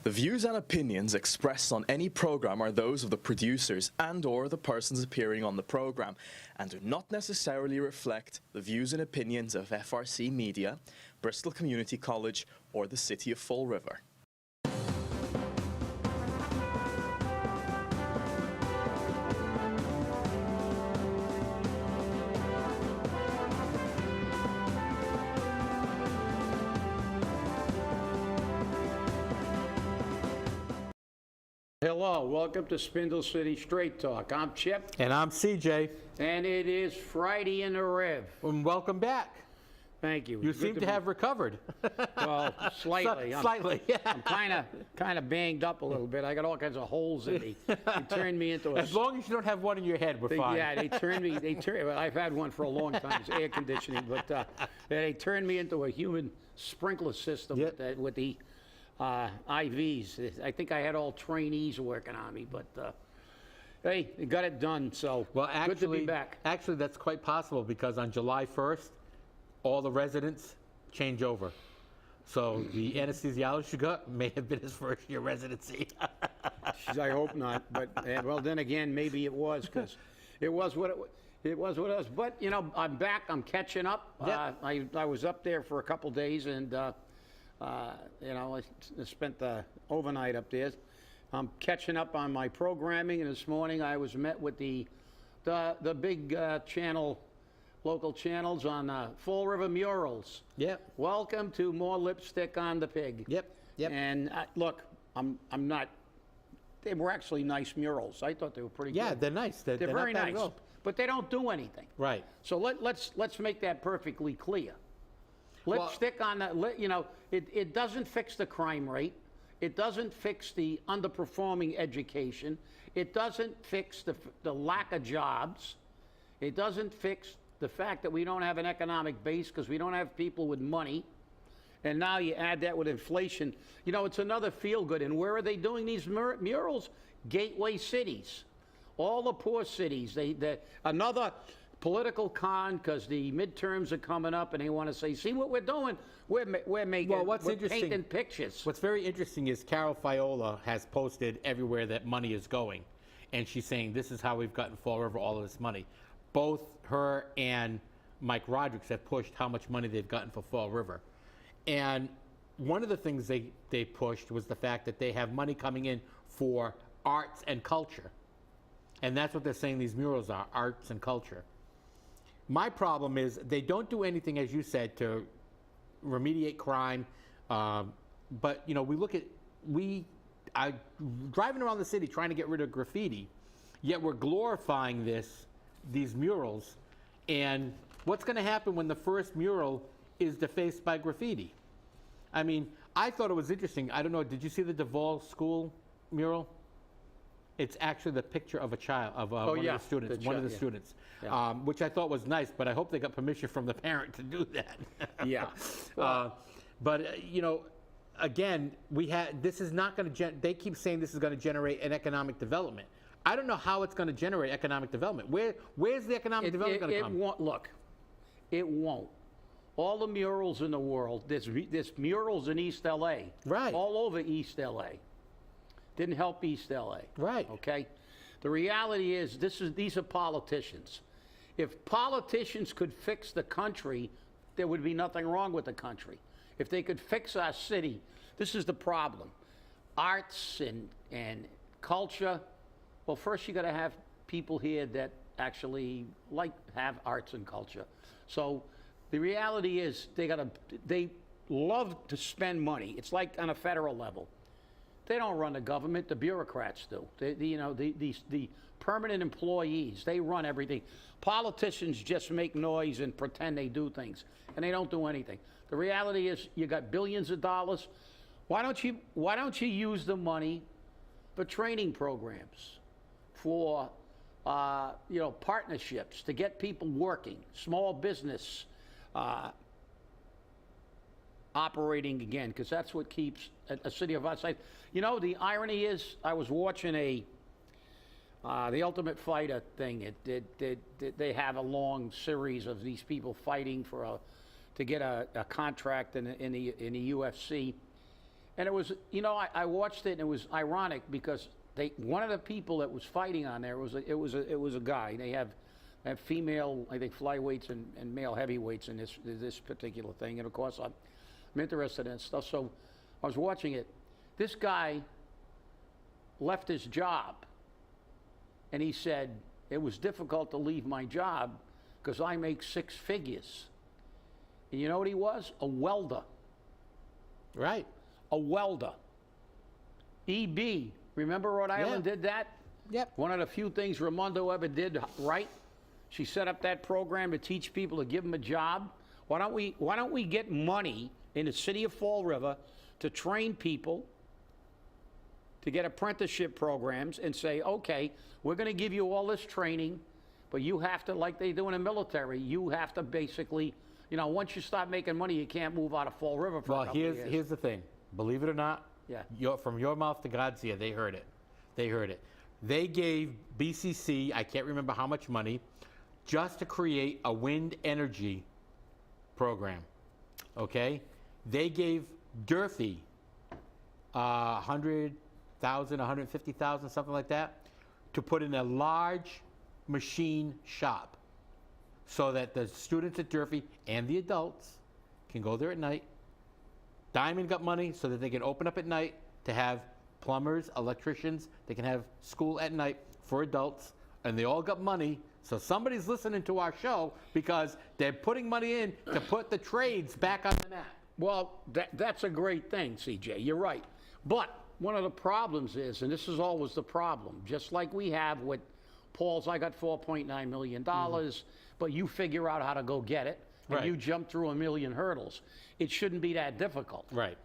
The views and opinions expressed on any program are those of the producers and/or the persons appearing on the program, and do not necessarily reflect the views and opinions of FRC Media, Bristol Community College, or the City of Fall River. Hello, welcome to Spindle City Straight Talk. I'm Chip. And I'm CJ. And it is Friday in the Rev. And welcome back. Thank you. You seem to have recovered. Well, slightly. Slightly, yeah. I'm kind of banged up a little bit. I got all kinds of holes in me. They turned me into a... As long as you don't have one in your head, we're fine. Yeah, well, I've had one for a long time. It's air conditioning. But they turned me into a human sprinkler system with the IVs. I think I had all trainees working on me, but hey, they got it done, so well, actually, good to be back. Actually, that's quite possible because on July 1st, all the residents change over. So the anesthesiologist you got may have been his first year residency. I hope not, but well, then again, maybe it was, because it was what it was. But, you know, I'm back. I'm catching up. Yep. I was up there for a couple days, and you know, I spent the overnight up there. I'm catching up on my programming, and this morning I was met with the big local channels on Fall River Murals. Yep. Welcome to more lipstick on the pig. Yep. And look, I'm not. They were actually nice murals. I thought they were pretty good. Yeah, they're nice. They're very not bad nice, at all. but they don't do anything. Right. So let's make that perfectly clear. Lipstick on the, you know, it doesn't fix the crime rate. It doesn't fix the underperforming education. It doesn't fix the lack of jobs. It doesn't fix the fact that we don't have an economic base because we don't have people with money. And now you add that with inflation. You know, it's another feel-good. And where are they doing these murals? Gateway cities. All the poor cities. Another political con, because the midterms are coming up and they want to say, see what we're doing? We're making, well, what's we're interesting, painting pictures. What's very interesting is Carol Fiola has posted everywhere that money is going. And she's saying, this is how we've gotten Fall River all of this money. Both her and Mike Rodrigues have pushed how much money they've gotten for Fall River. And one of the things they pushed was the fact that they have money coming in for arts and culture. And that's what they're saying these murals are, arts and culture. My problem is they don't do anything, as you said, to remediate crime. But, you know, we are driving around the city trying to get rid of graffiti, yet we're glorifying these murals. And what's going to happen when the first mural is defaced by graffiti? I mean, I thought it was interesting. I don't know, did you see the Duval School mural? It's actually the picture of a child, of one of the students, Yeah. Which I thought was nice, but I hope they got permission from the parent to do that. Yeah. But, you know, again, this is not going to, they keep saying this is going to generate an economic development. I don't know how it's going to generate economic development. Where's the economic development going to come? It won't. Look, it won't. All the murals in the world, there's murals in East LA. Right. All over East LA. Didn't help East LA. Right. Okay? The reality is these are politicians. If politicians could fix the country, there would be nothing wrong with the country. If they could fix our city, this is the problem. Arts and culture, well, first you got to have people here that actually have arts and culture. So the reality is they love to spend money. It's like on a federal level. They don't run the government, the bureaucrats do. The permanent employees, they run everything. Politicians just make noise and pretend they do things, and they don't do anything. The reality is you got billions of dollars. Why don't you use the money for training programs, for partnerships to get people working, small business operating again, because that's what keeps a city of our size. You know, the irony is, I was watching the Ultimate Fighter thing. They have a long series of these people fighting to get a contract in the UFC, And it was, you know, I watched it and it was ironic because one of the people that was fighting on there it was a guy. They have female, I think, flyweights and male heavyweights in this particular thing. And of course, I'm interested in stuff. So I was watching it. This guy left his job, and he said it was difficult to leave my job because I make 6 figures. And you know what he was? A welder. Right. A welder. EB. Remember Rhode Island did that? Yep. One of the few things Raimondo ever did right. She set up that program to teach people, to give them a job. Why don't we get money in the city of Fall River to train people, to get apprenticeship programs, and say, okay, we're going to give you all this training, but you have to, like they do in the military, you have to basically, you know, once you start making money, you can't move out of Fall River for a couple of years. Here's the thing. Believe it or not, from your mouth to God's ear, they heard it. They heard it. They gave BCC, I can't remember how much money, just to create a wind energy program. Okay? They gave Durfee $100,000, $150,000, something like that, to put in a large machine shop so that the students at Durfee and the adults can go there at night. Diamond got money so that they can open up at night to have plumbers, electricians. They can have school at night for adults, and they all got money. So somebody's listening to our show because they're putting money in to put the trades back on the map. Well, that's a great thing, CJ. You're right. But one of the problems is, and this is always the problem, just like we have with Paul's, I got $4.9 million, but you figure out how to go get it, and you jump through a million hurdles. It shouldn't be that difficult. Right.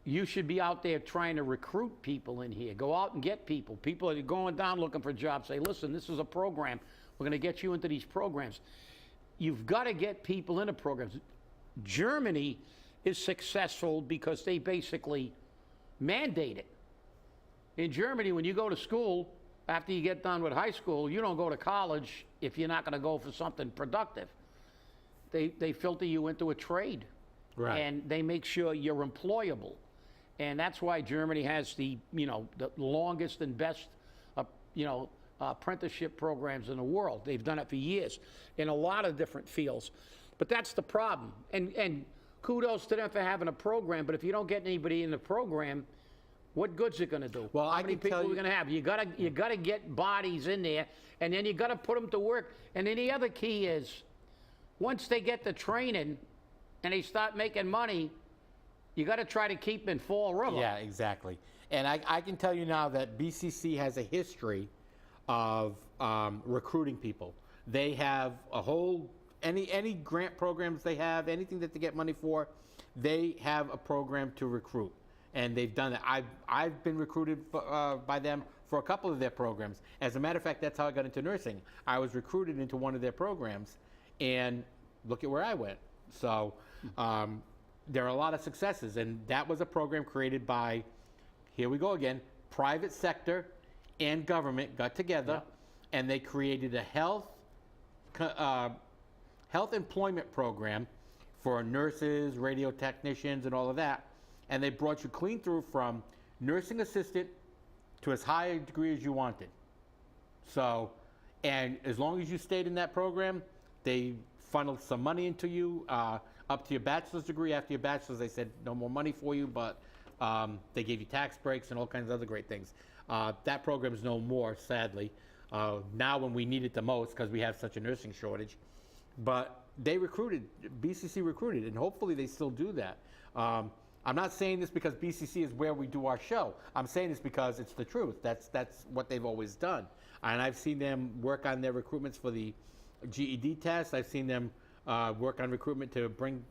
You should be out there trying to recruit people in here. Go out and get people. People are going down looking for jobs. Say, listen, this is a program. We're going to get you into these programs. You've got to get people into programs. Germany is successful because they basically mandate it. In Germany, when you go to school, after you get done with high school, you don't go to college if you're not going to go for something productive. They filter you into a trade. Right. And they make sure you're employable. And that's why Germany has the longest and best, apprenticeship programs in the world. They've done it for years in a lot of different fields. But that's the problem. And kudos to them for having a program, but if you don't get anybody in the program, what good's it going to do? Well, how many people are we going to have? You gotta get bodies in there, and then you got to put them to work. And then the other key is, once they get the training and they start making money, you got to try to keep them in Fall River. Yeah, exactly. And I can tell you now that BCC has a history of recruiting people. They have a whole, any grant programs they have, anything that they get money for, they have a program to recruit. And they've done it. I've been recruited by them for a couple of their programs. As a matter of fact, that's how I got into nursing. I was recruited into one of their programs, and look at where I went. So there are a lot of successes, and that was a program created by, here we go again, private sector and government got together, and they created a health employment program for nurses, radio technicians, and all of that. And they brought you clean through from nursing assistant to as high a degree as you wanted. So, and as long as you stayed in that program, they funneled some money into you up to your bachelor's degree. After your bachelor's, they said no more money for you, but they gave you tax breaks and all kinds of other great things. That program is no more, sadly, now when we need it the most because we have such a nursing shortage. But they recruited, BCC recruited, and hopefully they still do that. I'm not saying this because BCC is where we do our show. I'm saying this because it's the truth. That's what they've always done. And I've seen them work on their recruitments for the GED test. I've seen them work on recruitment to bring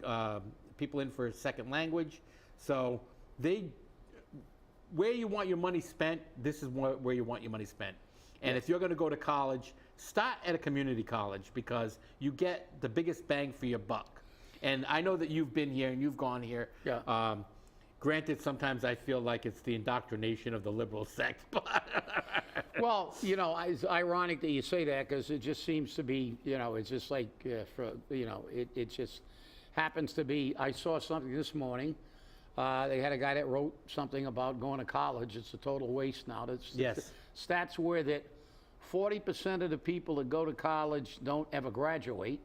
people in for a second language. So where you want your money spent, this is where you want your money spent. And if you're going to go to college, start at a community college because you get the biggest bang for your buck. And I know that you've been here and you've gone here. Yeah. Granted, sometimes I feel like it's the indoctrination of the liberal sect. Well, it's ironic that you say that because it just seems to be, it's just like, it just happens to be. I saw something this morning. They had a guy that wrote something about going to college. It's a total waste now. Yes. Stats were that 40% of the people that go to college don't ever graduate.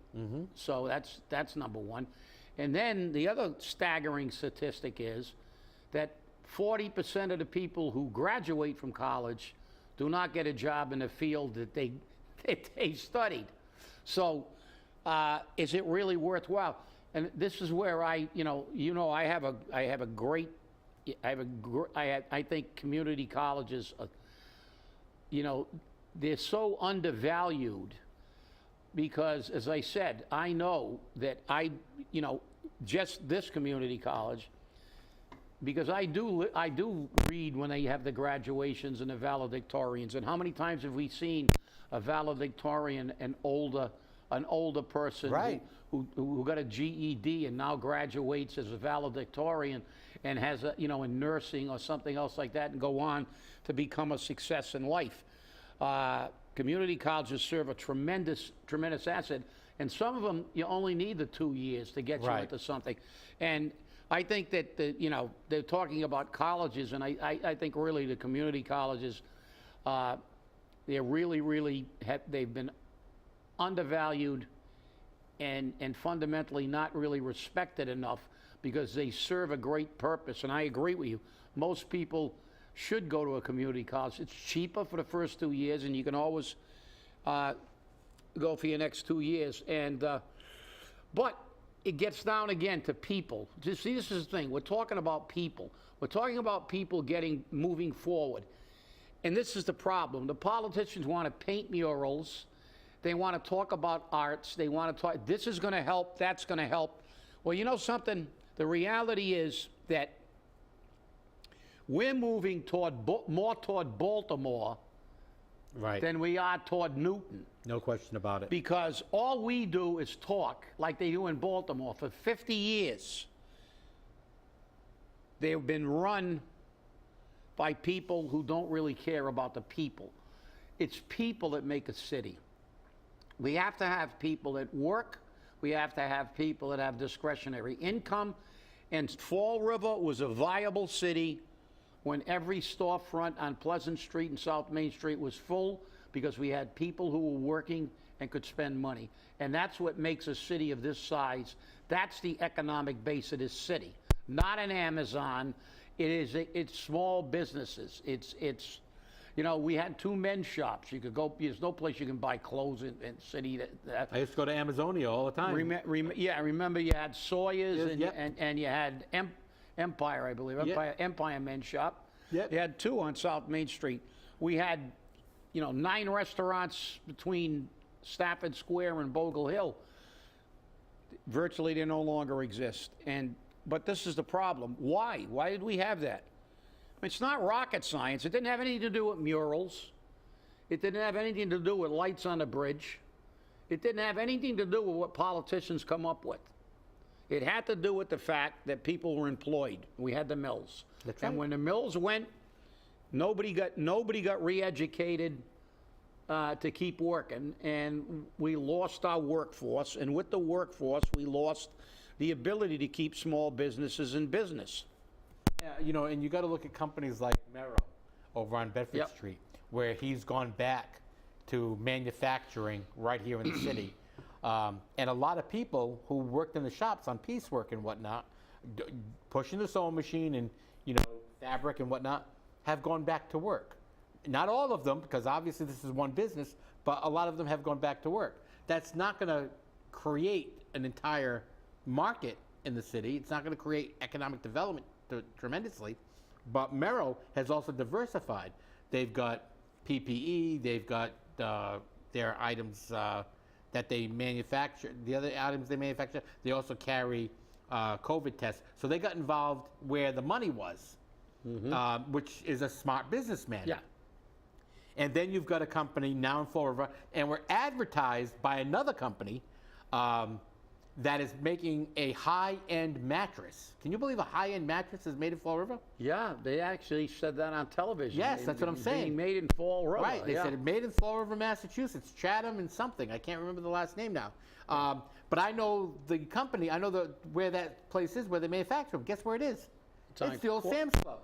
So that's number one. And then the other staggering statistic is that 40% of the people who graduate from college do not get a job in the field that they studied. So is it really worthwhile? And this is where I think community colleges, they're so undervalued because, as I said, I know that just this community college, because I do read when they have the graduations and the valedictorians, and how many times have we seen a valedictorian, an older person Right. who got a GED and now graduates as a valedictorian and has in nursing or something else like that, and go on to become a success in life. Community colleges serve a tremendous asset, and some of them you only need the 2 years to get you Right. into something. And I think that they're talking about colleges, and I think really the community colleges, they're really they've been undervalued and fundamentally not really respected enough, because they serve a great purpose. And I agree with you. Most people should go to a community college. It's cheaper for the first 2 years, and you can always go for your next 2 years. And but it gets down again to people. See, this is the thing. We're talking about people. We're talking about people moving forward. And this is the problem. The politicians want to paint murals. They want to talk about arts. They want to talk, this is going to help, that's going to help. Well, you know something? The reality is that we're moving more toward Baltimore Right. than we are toward Newton. No question about it. Because all we do is talk like they do in Baltimore. For 50 years, they've been run by people who don't really care about the people. It's people that make a city. We have to have people that work. We have to have people that have discretionary income. And Fall River was a viable city when every storefront on Pleasant Street and South Main Street was full, because we had people who were working and could spend money. And that's what makes a city of this size. That's the economic base of this city. Not an Amazon. It's small businesses. It's we had 2 men's shops. You could go. There's no place you can buy clothes in city. I used to go to Amazonia all the time. I remember you had Sawyer's Yep. and you had Empire, I believe. Yep. Empire Men's Shop. Yep. You had 2 on South Main Street. We had, 9 restaurants between Stafford Square and Bogle Hill. Virtually, they no longer exist. But this is the problem. Why? Why did we have that? It's not rocket science. It didn't have anything to do with murals. It didn't have anything to do with lights on the bridge. It didn't have anything to do with what politicians come up with. It had to do with the fact that people were employed. We had the mills. That's And right. when the mills went, nobody got re-educated to keep working, and we lost our workforce. And with the workforce, we lost the ability to keep small businesses in business. Yeah, and you got to look at companies like Merrill over on Bedford Yep. Street, where he's gone back to manufacturing right here in the city. And a lot of people who worked in the shops on piecework and whatnot, pushing the sewing machine and, fabric and whatnot, have gone back to work. Not all of them, because obviously this is one business, but a lot of them have gone back to work. That's not going to create an entire market in the city. It's not going to create economic development tremendously. But Merrill has also diversified. They've got PPE, they've got their items that they manufacture. The other items they manufacture, they also carry COVID tests. So they got involved where the money was, which is a smart businessman. Yeah. And then you've got a company now in Fall River, and we're advertised by another company that is making a high-end mattress. Can you believe a high-end mattress is made in Fall River? Yeah, they actually said that on television. Yes, that's what I'm saying. Being made in Fall River. Right, they said it made in Fall River, Massachusetts, Chatham and something. I can't remember the last name now. But I know the company, I know where that place is, where they manufacture them. Guess where it is? It's the old Sam's Club.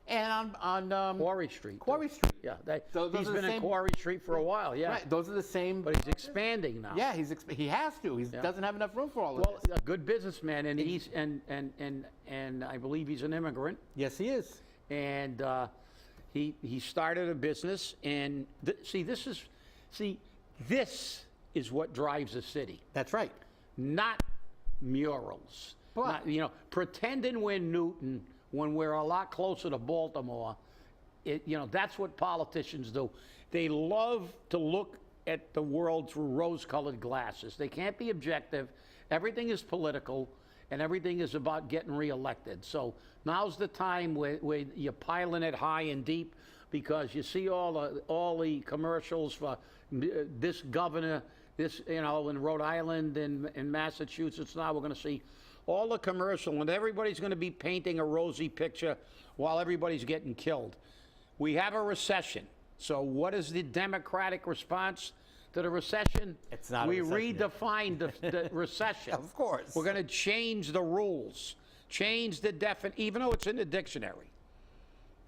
And on Quarry Street. Quarry Street. Yeah, Those he's are the been in same- Quarry Street for a while, yeah. Right, those are the same. But he's expanding now. Yeah, he has to. He doesn't have enough room for all of Well, this. a good businessman, and he's and I believe he's an immigrant. Yes, he is. And he started a business, and this is what drives a city, That's right. not murals. But- Not, pretending we're Newton when we're a lot closer to Baltimore. That's what politicians do. They love to look at the world through rose-colored glasses. They can't be objective. Everything is political, and everything is about getting reelected. So now's the time where you're piling it high and deep, because you see all the commercials for this governor, in Rhode Island and in Massachusetts. Now we're going to see all the commercial, and everybody's going to be painting a rosy picture while everybody's getting killed. We have a recession. So what is the Democratic response to the recession? It's not a We recession yet. redefined the recession. Of course. We're going to change the rules, change the even though it's in the dictionary.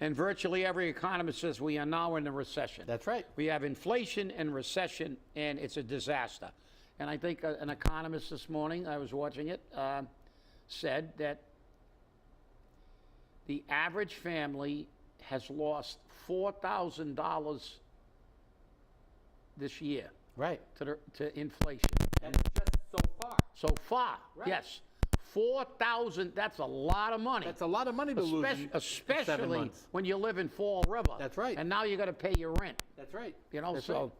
And virtually every economist says we are now in a recession. That's right. We have inflation and recession, and it's a disaster. And I think an economist this morning, I was watching it, said that the average family has lost $4,000 this year Right. to inflation. And just so far. So far, Right. yes. 4,000, that's a lot of money. That's a lot of money to lose in 7 Especially months. when you live in Fall River. That's right. And now you got to pay your rent. That's right. That's right.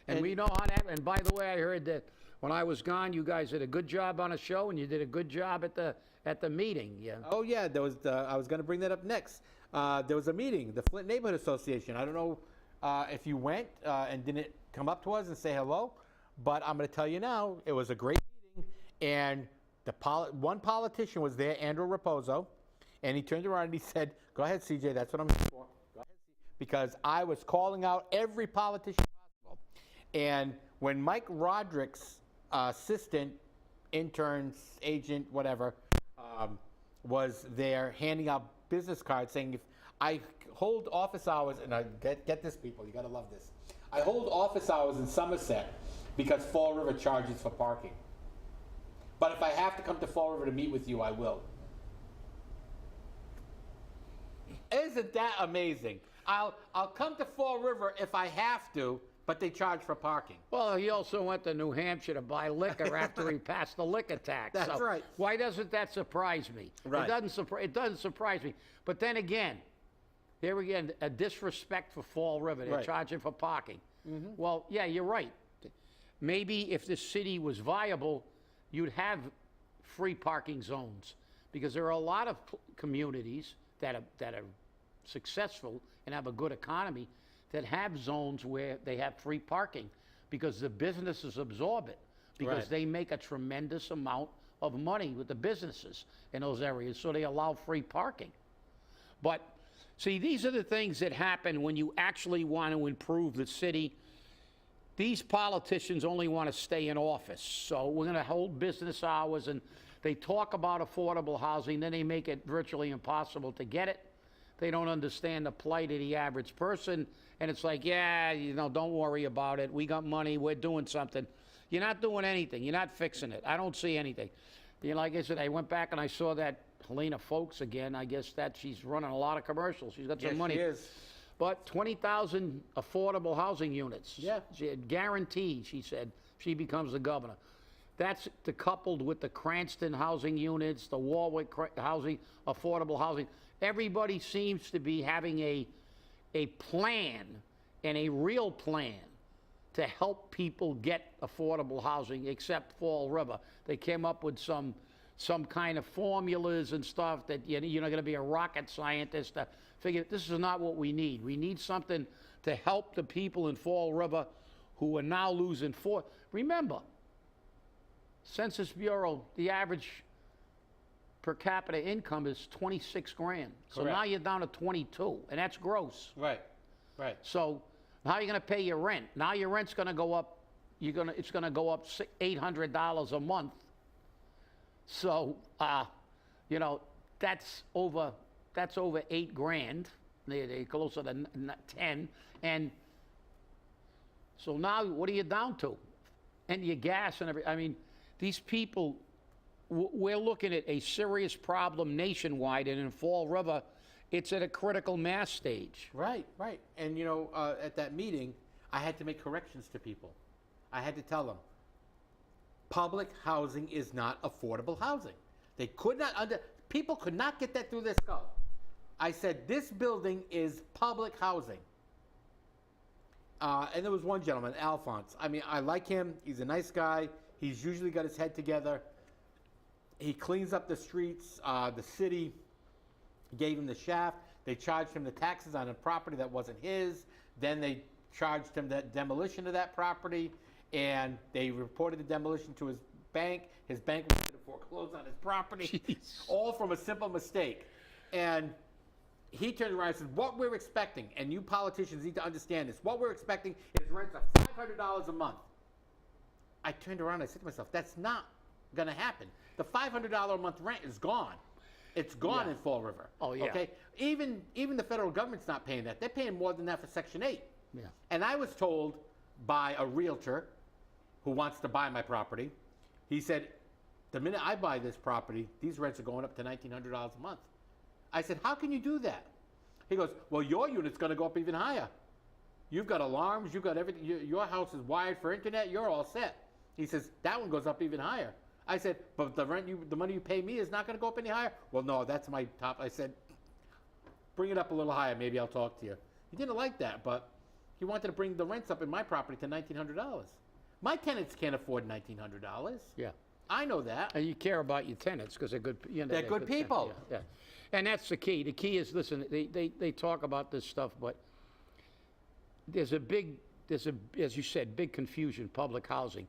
And we know how that, and by the way, I heard that when I was gone, you guys did a good job on a show, and you did a good job at the meeting. Yeah. Oh yeah, there was. I was going to bring that up next. There was a meeting, the Flint Neighborhood Association. I don't know if you went and didn't come up to us and say hello, but I'm going to tell you now, it was a great meeting, and one politician was there, Andrew Raposo, and he turned around and he said, "Go ahead, CJ, that's what I'm here for. Go ahead, CJ." Because I was calling out every politician possible. And when Mike Roderick's assistant, intern, agent, whatever, was there handing out business cards saying, if I hold office hours, and I get this, people, you got to love this. I hold office hours in Somerset because Fall River charges for parking. But if I have to come to Fall River to meet with you, I will. Isn't that amazing? I'll come to Fall River if I have to, but they charge for parking. Well, he also went to New Hampshire to buy liquor after he passed the liquor tax. That's right. Why doesn't that surprise me? Right. It doesn't surprise me. But then again, here again, a disrespect for Fall River. They're Right. charging for parking. Well, yeah, you're right. Maybe if the city was viable, you'd have free parking zones, because there are a lot of communities that are successful and have a good economy that have zones where they have free parking, because the businesses absorb it, because Right. they make a tremendous amount of money with the businesses in those areas, so they allow free parking. But see, these are the things that happen when you actually want to improve the city. These politicians only want to stay in office. So we're going to hold business hours, and they talk about affordable housing, then they make it virtually impossible to get it. They don't understand the plight of the average person, and it's like, yeah, don't worry about it. We got money. We're doing something. You're not doing anything. You're not fixing it. I don't see anything. Like I said, I went back and I saw that Helena Folks again. I guess that she's running a lot of commercials. She's got some money. She is. But 20,000 affordable housing units. Yeah. She had guaranteed, she said, she becomes the governor. That's coupled with the Cranston housing units, the Warwick housing, affordable housing. Everybody seems to be having a plan, and a real plan, to help people get affordable housing, except Fall River. They came up with some kind of formulas and stuff that you're not going to be a rocket scientist to figure. This is not what we need. We need something to help the people in Fall River who are now losing. Remember, Census Bureau, the average per capita income is 26 grand. So Correct. now you're down to 22, and that's gross. Right. Right. So how are you going to pay your rent? Now your rent's going to go up. It's going to go up $800 a month. So that's over 8 grand. They're closer to 10. And so now what are you down to? And your gas and everything. I mean, these people, we're looking at a serious problem nationwide, and in Fall River, it's at a critical mass stage. Right, right. And you know, at that meeting, I had to make corrections to people. I had to tell them, public housing is not affordable housing. They could not people could not get that through their skull. I said, this building is public housing. And there was one gentleman, Alphonse. I mean, I like him. He's a nice guy. He's usually got his head together. He cleans up the streets. The city gave him the shaft. They charged him the taxes on a property that wasn't his. Then they charged him the demolition of that property, and they reported the demolition to his bank. His bank was going to foreclose on his property, all from a simple mistake. And he turned around and said, what we're expecting, and you politicians need to understand this, what we're expecting is rents of $500 a month. I turned around and I said to myself, that's not going to happen. The $500 a month rent is gone. It's gone in Fall River. Oh, yeah. Okay? Even the federal government's not paying that. They're paying more than that for Section 8. Yeah. And I was told by a realtor who wants to buy my property, he said, the minute I buy this property, these rents are going up to $1,900 a month. I said, how can you do that? He goes, well, your unit's going to go up even higher. You've got alarms, you've got everything. Your house is wired for internet, you're all set. He says, that one goes up even higher. I said, but the money you pay me is not going to go up any higher? Well, no, that's my top. I said, bring it up a little higher, maybe I'll talk to you. He didn't like that, but he wanted to bring the rents up in my property to $1,900. My tenants can't afford $1,900. Yeah. I know that. And you care about your tenants because they're good. You know, They're good people. Tenants, yeah. And that's the key. The key is, listen, they talk about this stuff, but there's as you said, big confusion. Public housing,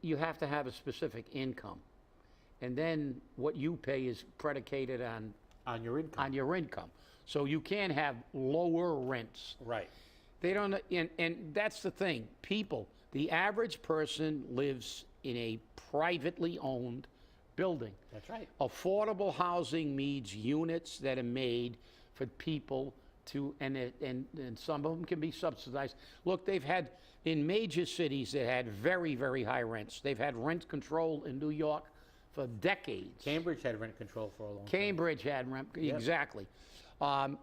you have to have a specific income, and then what you pay is predicated on your income. So you can't have lower rents. Right. They don't, and that's the thing. People, the average person lives in a privately owned building. That's right. Affordable housing means units that are made for people to, and some of them can be subsidized. Look, they've had, in major cities, they had very, very high rents. They've had rent control in New York for decades. Cambridge had rent control for a long time. Cambridge had rent, exactly. We're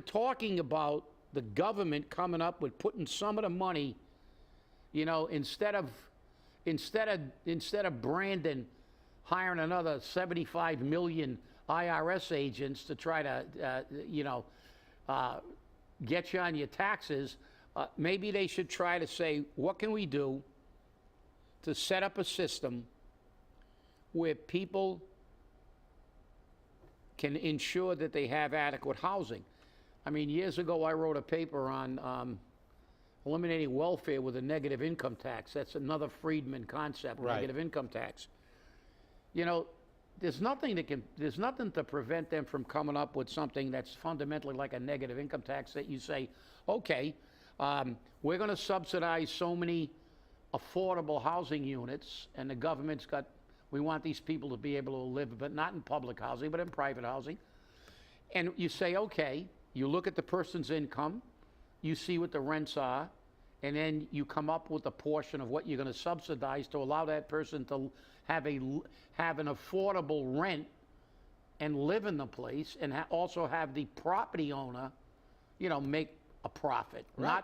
talking about the government coming up with putting some of the money, you know, instead of Brandon hiring another 75 million IRS agents to try to, get you on your taxes, maybe they should try to say, what can we do to set up a system where people can ensure that they have adequate housing. I mean, years ago, I wrote a paper on eliminating welfare with a negative income tax. That's another Friedman concept, right. Negative income tax. You know, there's nothing to prevent them from coming up with something that's fundamentally like a negative income tax that you say, okay, we're going to subsidize so many affordable housing units, and the government's got, we want these people to be able to live, but not in public housing, but in private housing. And you say, okay, you look at the person's income, you see what the rents are, and then you come up with a portion of what you're going to subsidize to allow that person to have an affordable rent and live in the place, and also have the property owner, you know, make a profit, right.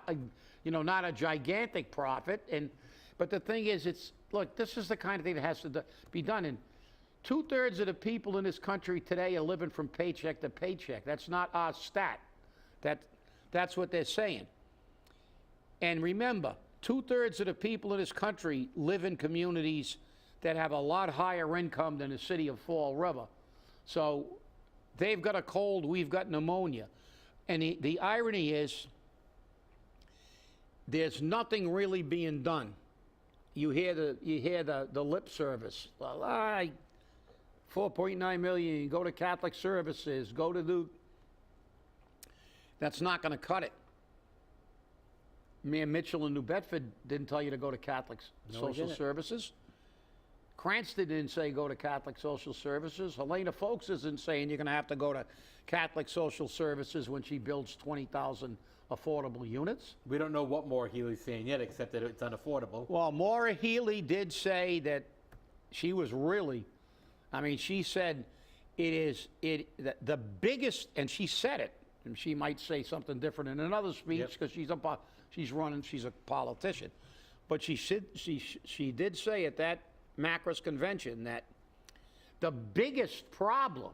not a gigantic profit. But the thing is, look, this is the kind of thing that has to be done. And 2/3 of the people in this country today are living from paycheck to paycheck. That's not our stat. That's what they're saying. And remember, 2/3 of the people in this country live in communities that have a lot higher income than the city of Fall River. So they've got a cold, we've got pneumonia. And the irony is, there's nothing really being done. You hear the lip service. Well, 4.9 million, go to Catholic services, go to that's not going to cut it. Mayor Mitchell in New Bedford didn't tell you to go to Catholic social services. Cranston didn't say go to Catholic Social Services. Helena Folks isn't saying you're going to have to go to Catholic Social Services when she builds 20,000 affordable units. We don't know what Maura Healey's saying yet, except that it's unaffordable. Well, Maura Healey did say that she was really, I mean, she said the biggest, and she said it, and she might say something different in another speech because she's a politician. But she did say at that Macros convention that the biggest problem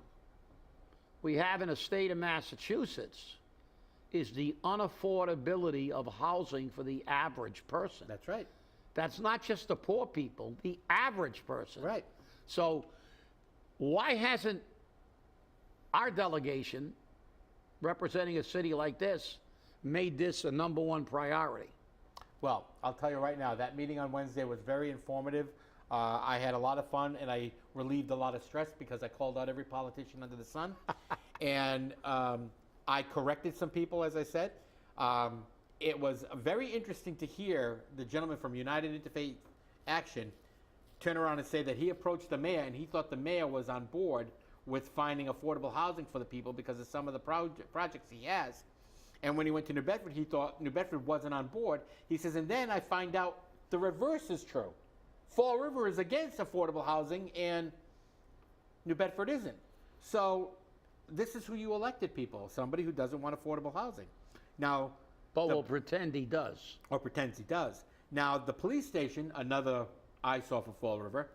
we have in the state of Massachusetts is the unaffordability of housing for the average person. That's right. That's not just the poor people, the average person. Right. So why hasn't our delegation, representing a city like this, made this a #1 priority? Well, I'll tell you right now, that meeting on Wednesday was very informative. I had a lot of fun, and I relieved a lot of stress because I called out every politician under the sun. And I corrected some people, as I said. It was very interesting to hear the gentleman from United Interfaith Action turn around and say that he approached the mayor, and he thought the mayor was on board with finding affordable housing for the people because of some of the projects he has. And when he went to New Bedford, he thought New Bedford wasn't on board. He says, and then I find out the reverse is true. Fall River is against affordable housing, and New Bedford isn't. So this is who you elected, people, somebody who doesn't want affordable housing. Now, But we'll pretend he does. or pretends he does. Now, the police station, another eyesore for Fall River,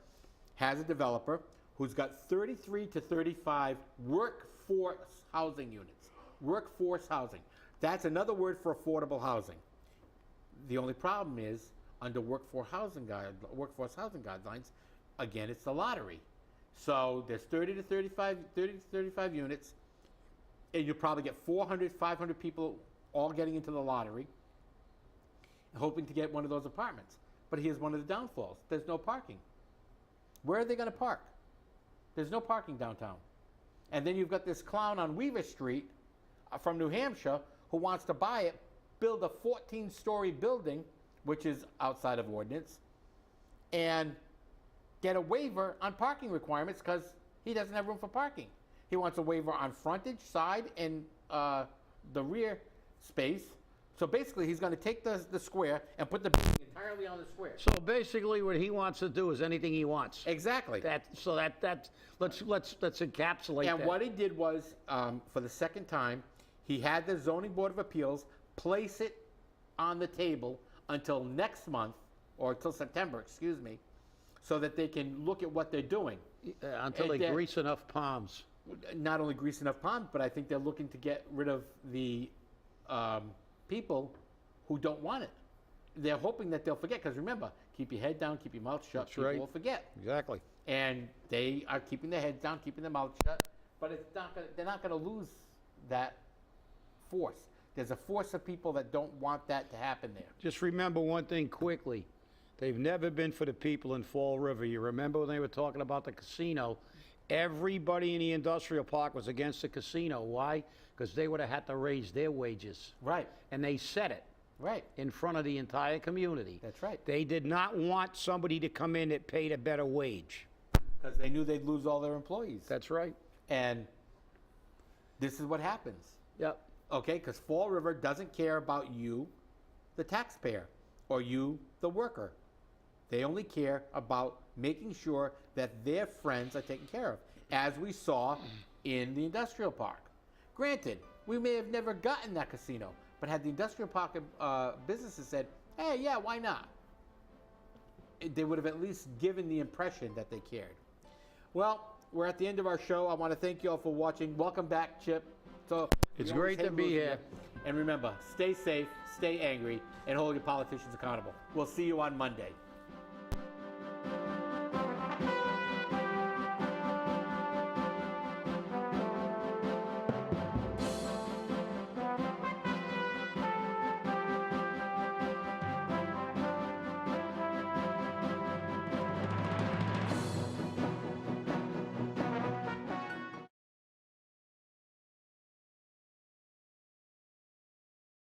has a developer who's got 33 to 35 workforce housing units. Workforce housing. That's another word for affordable housing. The only problem is, under workforce housing guidelines, again, it's the lottery. So there's 30 to 35 units, and you'll probably get 400, 500 people all getting into the lottery, hoping to get one of those apartments. But here's one of the downfalls. There's no parking. Where are they going to park? There's no parking downtown. And then you've got this clown on Weaver Street from New Hampshire who wants to buy it, build a 14-story building, which is outside of ordinance, and get a waiver on parking requirements because he doesn't have room for parking. He wants a waiver on frontage, side, and the rear space. So basically, he's going to take the square and put the building entirely on the square. So basically, what he wants to do is anything he wants. Exactly. Let's encapsulate that. And what he did was, for the second time, he had the Zoning Board of Appeals place it on the table until next month, or until September, excuse me, so that they can look at what they're doing. Until they grease enough palms. Not only grease enough palms, but I think they're looking to get rid of the people who don't want it. They're hoping that they'll forget, because remember, keep your head down, keep your mouth shut, people will forget. Exactly. And they are keeping their heads down, keeping their mouth shut, but they're not going to lose that force. There's a force of people that don't want that to happen there. Just remember one thing quickly. They've never been for the people in Fall River. You remember when they were talking about the casino? Everybody in the industrial park was against the casino. Why? Because they would have had to raise their wages. Right. And they said it. Right. In front of the entire community. That's right. They did not want somebody to come in that paid a better wage. Because they knew they'd lose all their employees. That's right. And this is what happens. Yep. Okay, because Fall River doesn't care about you, the taxpayer, or you, the worker. They only care about making sure that their friends are taken care of, as we saw in the industrial park. Granted, we may have never gotten that casino, but had the industrial park businesses said, hey, yeah, why not? They would have at least given the impression that they cared. Well, we're at the end of our show. I want to thank you all for watching. Welcome back, Chip. So It's great to be here. And remember, stay safe, stay angry, and hold your politicians accountable. We'll see you on Monday.